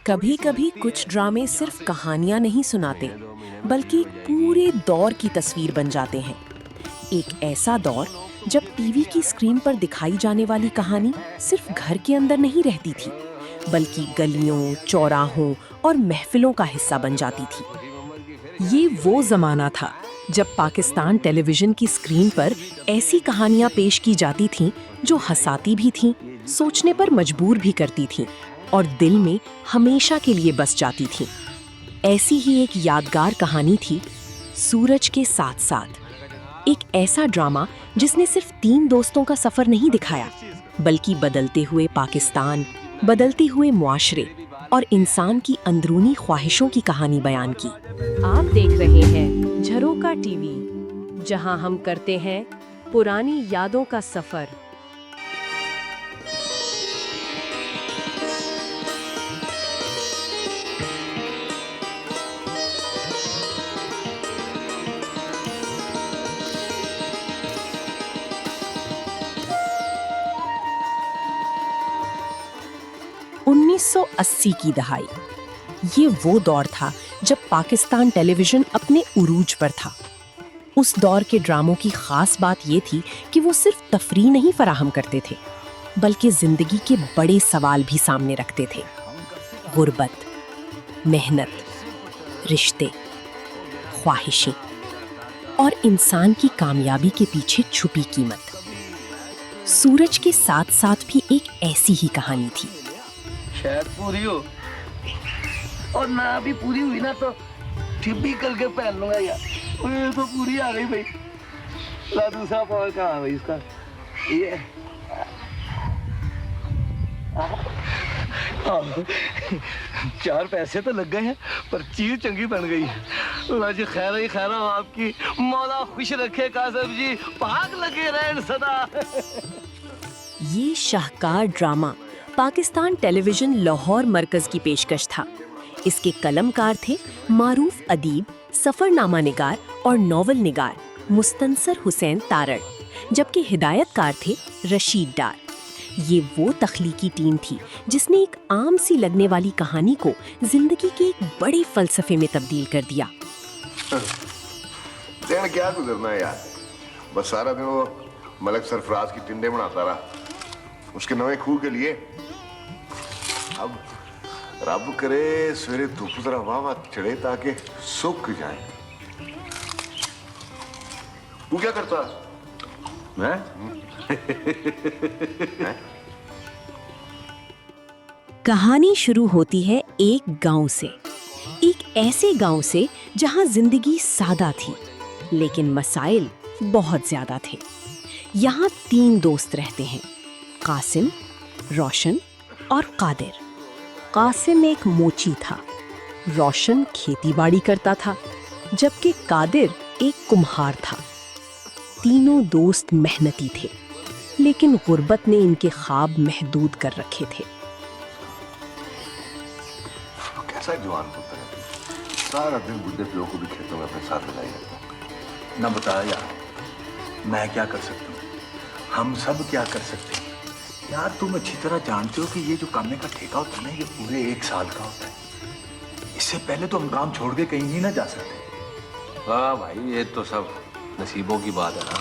کبھی کبھی کچھ ڈرامے صرف کہانیاں نہیں سناتے بلکہ پورے دور کی تصویر بن جاتے ہیں۔ ایک ایسا دور جب ٹی وی کی اسکرین پر دکھائی جانے والی کہانی صرف گھر کے اندر نہیں رہتی تھی بلکہ گلیوں، چوراہوں اور محفلوں کا حصہ بن جاتی تھی۔ یہ وہ زمانہ تھا جب پاکستان ٹیلی ویژن کی اسکرین پر ایسی کہانیاں پیش کی جاتی تھیں جو ہنساتی بھی تھیں، سوچنے پر مجبور بھی کرتی تھیں اور دل میں ہمیشہ کے لیے بس جاتی تھیں۔ ایسی ہی ایک یادگار کہانی تھی سورج کے ساتھ ساتھ، ایک ایسا ڈرامہ جس نے صرف 3 دوستوں کا سفر نہیں دکھایا بلکہ بدلتے ہوئے پاکستان، بدلتے ہوئے معاشرے اور انسان کی اندرونی خواہشوں کی کہانی بیان کی۔ آپ دیکھ رہے ہیں جھروکا ٹی وی، جہاں ہم کرتے ہیں پرانی یادوں کا سفر۔ انیس سو 80 کی دہائی، یہ وہ دور تھا جب پاکستان ٹیلی ویژن اپنے عروج پر تھا۔ اس دور کے ڈراموں کی خاص بات یہ تھی کہ وہ صرف تفریح نہیں فراہم کرتے تھے بلکہ زندگی کے بڑے سوال بھی سامنے رکھتے تھے: غربت، محنت، رشتے، خواہشیں اور انسان کی کامیابی کے پیچھے چھپی قیمت۔ سورج کے ساتھ ساتھ بھی ایک ایسی ہی کہانی تھی۔ شاید پوری ہو، اور نہ بھی پوری ہوئی نا تو ٹھپی کر کے پہن لوں گا یار۔ یہ تو پوری آ گئی بھائی۔ دوسرا پاور کہاں بھائی اس کا؟ یہ چار پیسے تو لگ گئے ہیں پر چیز چنگی بن گئی ہے۔ اللہ جی خیر ہی خیر ہو آپ کی، مولا خوش رکھے قاسم جی، پاک لگے رہن صدا۔ یہ شاہکار ڈرامہ پاکستان ٹیلی ویژن لاہور مرکز کی پیشکش تھا۔ اس کے قلم کار تھے معروف ادیب، سفر نامہ نگار اور ناول نگار مستنصر حسین تارڑ، جبکہ ہدایت کار تھے رشید ڈار۔ یہ وہ تخلیقی ٹیم تھی جس نے ایک عام سی لگنے والی کہانی کو زندگی کے ایک بڑے فلسفے میں تبدیل کر دیا۔ دن کیا گزرنا ہے یار، بس سارا دن وہ ملک سرفراز کی ٹنڈے بناتا رہا اس کے نوے کھو کے لیے۔ اب رب کرے سویرے دھوپ ذرا واہ چڑھے تاکہ سوکھ جائیں۔ تو کیا کرتا؟ میں کہانی شروع ہوتی ہے ایک گاؤں سے، ایک ایسے گاؤں سے جہاں زندگی سادہ تھی لیکن مسائل بہت زیادہ تھے۔ یہاں 3 دوست رہتے ہیں، قاسم، روشن اور قادر۔ قاسم ایک موچی تھا، روشن کھیتی باڑی کرتا تھا، جبکہ قادر ایک کمہار تھا۔ تینوں دوست محنتی تھے لیکن غربت نے ان کے خواب محدود کر رکھے تھے۔ کیسا جوان پتر ہے، سارا دن بڈھے پیو کو بھی کھیتوں میں اپنے ساتھ لگائی رہتا۔ نہ بتایا یار، میں کیا کر سکتا ہوں، ہم سب کیا کر سکتے ہیں یار۔ تم اچھی طرح جانتے ہو کہ یہ جو کامے کا ٹھیکہ ہوتا ہے نا، یہ پورے 1 سال کا ہوتا ہے۔ اس سے پہلے تو ہم کام چھوڑ کے کہیں نہیں نہ جا سکتے۔ ہاں بھائی، یہ تو سب نصیبوں کی بات ہے نا۔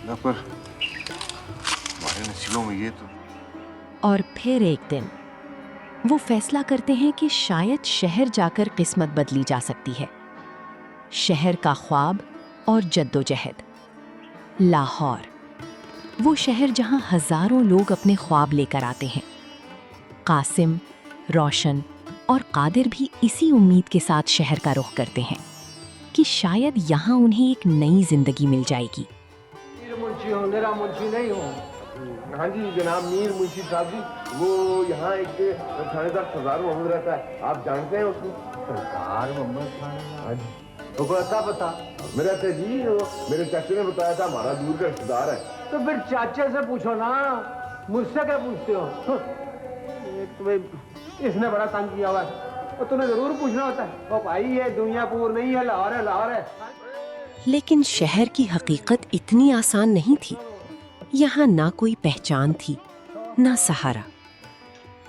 نہ پر ہمارے نصیبوں میں یہ تو۔ اور پھر ایک دن وہ فیصلہ کرتے ہیں کہ شاید شہر جا کر قسمت بدلی جا سکتی ہے۔ شہر کا خواب اور جدوجہد۔ لاہور، وہ شہر جہاں ہزاروں لوگ اپنے خواب لے کر آتے ہیں۔ قاسم، روشن اور قادر بھی اسی امید کے ساتھ شہر کا رخ کرتے ہیں کہ شاید یہاں انہیں ایک نئی زندگی مل جائے گی۔ میر منشی ہوں، میرا منشی نہیں ہوں۔ ہاں جی جناب، میر منشی صاحب جی، وہ یہاں ایک تھانے دار سردار محمد رہتا ہے، آپ جانتے ہیں اس کو؟ سردار محمد؟ ہاں جی، وہ کو ایسا پتا میرا تھا جی، میرے چاچے نے بتایا تھا، ہمارا دور کا رشتہ دار ہے۔ تو پھر چاچے سے پوچھو نا، مجھ سے کیا پوچھتے ہو؟ ایک تو اس نے بڑا تنگ کیا ہوا ہے، تو تمہیں ضرور پوچھنا ہوتا ہے۔ وہ بھائی یہ دنیا پور نہیں ہے، لاہور ہے، لاہور ہے۔ لیکن شہر کی حقیقت اتنی آسان نہیں تھی۔ یہاں نہ کوئی پہچان تھی، نہ سہارا۔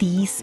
30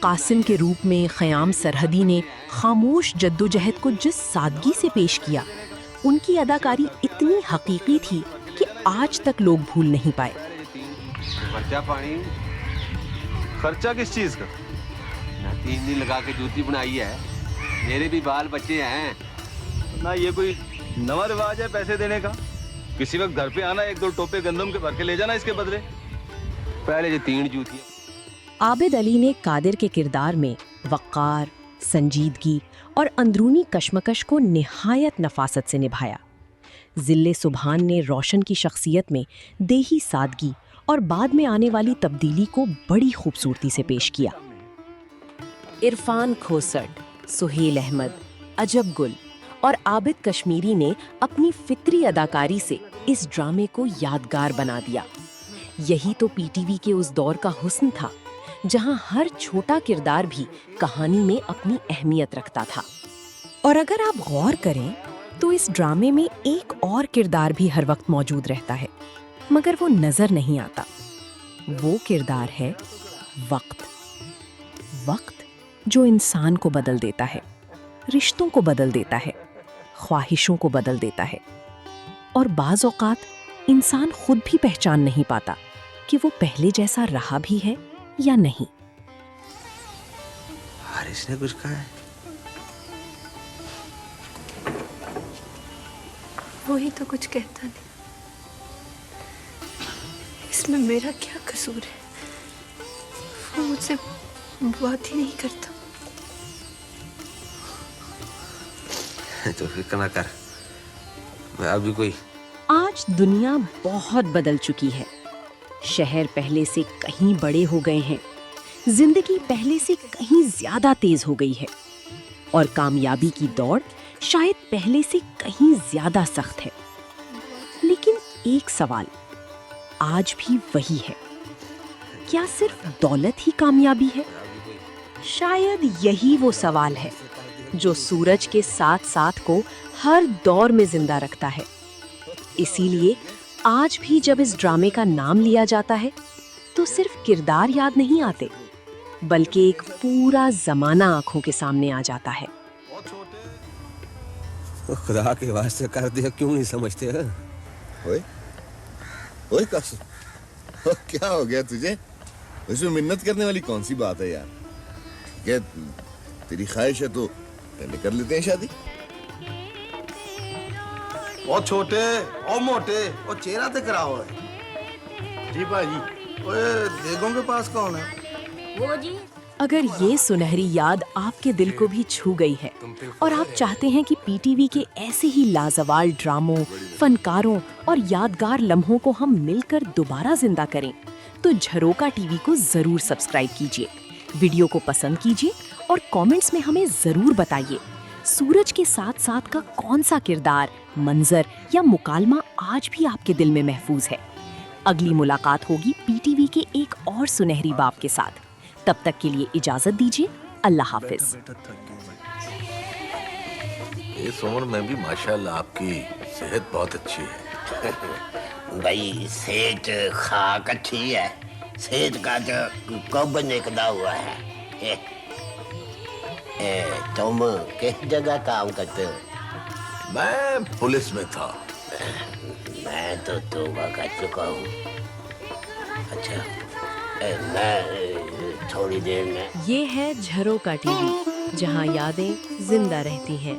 قاسم کے روپ میں خیام سرحدی نے خاموش جدوجہد کو جس سادگی سے پیش کیا، ان کی اداکاری اتنی حقیقی تھی کہ آج تک لوگ بھول نہیں پائے۔ خرچہ پانی، خرچہ کس چیز کا؟ نہ 3 دن لگا کے جوتی بنائی ہے، میرے بھی بال بچے ہیں، نہ یہ کوئی نواں رواج ہے پیسے دینے کا۔ کسی وقت گھر پہ آنا، 1-2 ٹوپے گندم کے بھر کے لے جانا اس کے بدلے، پہلے یہ 3 جوتیاں۔ عابد علی نے قادر کے کردار میں وقار، سنجیدگی اور اندرونی کشمکش کو نہایت نفاست سے نبھایا۔ ذل سبحان نے روشن کی شخصیت میں دیہی سادگی اور بعد میں آنے والی تبدیلی کو بڑی خوبصورتی سے پیش کیا۔ عرفان کھوسٹ، سہیل احمد، عجب گل اور عابد کشمیری نے اپنی فطری اداکاری سے اس ڈرامے کو یادگار بنا دیا۔ یہی تو پی ٹی وی کے اس دور کا حسن تھا، جہاں ہر چھوٹا کردار بھی کہانی میں اپنی اہمیت رکھتا تھا۔ اور اگر آپ غور کریں تو اس ڈرامے میں ایک اور کردار بھی ہر وقت موجود رہتا ہے، مگر وہ نظر نہیں آتا۔ وہ کردار ہے وقت۔ وقت جو انسان کو بدل دیتا ہے، رشتوں کو بدل دیتا ہے، خواہشوں کو بدل دیتا ہے، اور بعض اوقات انسان خود بھی پہچان نہیں پاتا کہ وہ پہلے جیسا رہا بھی ہے یا نہیں۔ حارث نے کچھ کہا ہے؟ وہی تو کچھ کہتا نہیں، اس میں میرا کیا قصور ہے؟ وہ مجھ سے بات ہی نہیں کرتا۔ تو فکر نہ کر، میں ابھی کوئی آج دنیا بہت بدل چکی ہے۔ شہر پہلے سے کہیں بڑے ہو گئے ہیں، زندگی پہلے سے کہیں زیادہ تیز ہو گئی ہے، اور کامیابی کی دوڑ شاید پہلے سے کہیں زیادہ سخت ہے۔ لیکن ایک سوال آج بھی وہی ہے، کیا صرف دولت ہی کامیابی ہے؟ شاید یہی وہ سوال ہے جو سورج کے ساتھ ساتھ کو ہر دور میں زندہ رکھتا ہے۔ اسی لیے آج بھی جب اس ڈرامے کا نام لیا جاتا ہے تو صرف کردار یاد نہیں آتے، بلکہ ایک پورا زمانہ آنکھوں کے سامنے آ جاتا ہے۔ خدا کے واسطے کر دیا، کیوں نہیں سمجھتے؟ اوئے قاسم، کیا ہو گیا تجھے؟ اس میں منت کرنے والی کون سی بات ہے یار؟ کہ تیری خواہش ہے تو پہلے کر لیتے ہیں شادی۔ او چھوٹے او موٹے او چہرہ تے کراؤ ہے جی باجی۔ اوے دیگوں کے پاس کون ہے؟ وہ جی اگر یہ سنہری یاد آپ کے دل کو بھی چھو گئی ہے اور آپ چاہتے ہیں کہ پی ٹی وی کے ایسے ہی لازوال ڈراموں، فنکاروں اور یادگار لمحوں کو ہم مل کر دوبارہ زندہ کریں، تو جھروکا ٹی وی کو ضرور سبسکرائب کیجیے، ویڈیو کو پسند کیجیے اور کامنٹس میں ہمیں ضرور بتائیے سورج کے ساتھ ساتھ کا کون سا کردار، منظر یا مکالمہ آج بھی آپ کے دل میں محفوظ ہے۔ اگلی ملاقات ہوگی پی ٹی وی کے ایک اور سنہری باب کے ساتھ۔ تب تک کے لیے اجازت دیجیے، اللہ حافظ۔ اس عمر میں بھی ماشاءاللہ آپ کی صحت بہت اچھی ہے۔ بھائی صحت خاک اچھی ہے، صحت کا جو کب نکدا ہوا ہے۔ تم کس جگہ کام کرتے ہو؟ میں پولیس میں تھا۔ میں تو توبہ کر چکا ہوں۔ اچھا میں تھوڑی دیر میں یہ ہے جھروکا ٹی وی، جہاں یادیں زندہ رہتی ہیں۔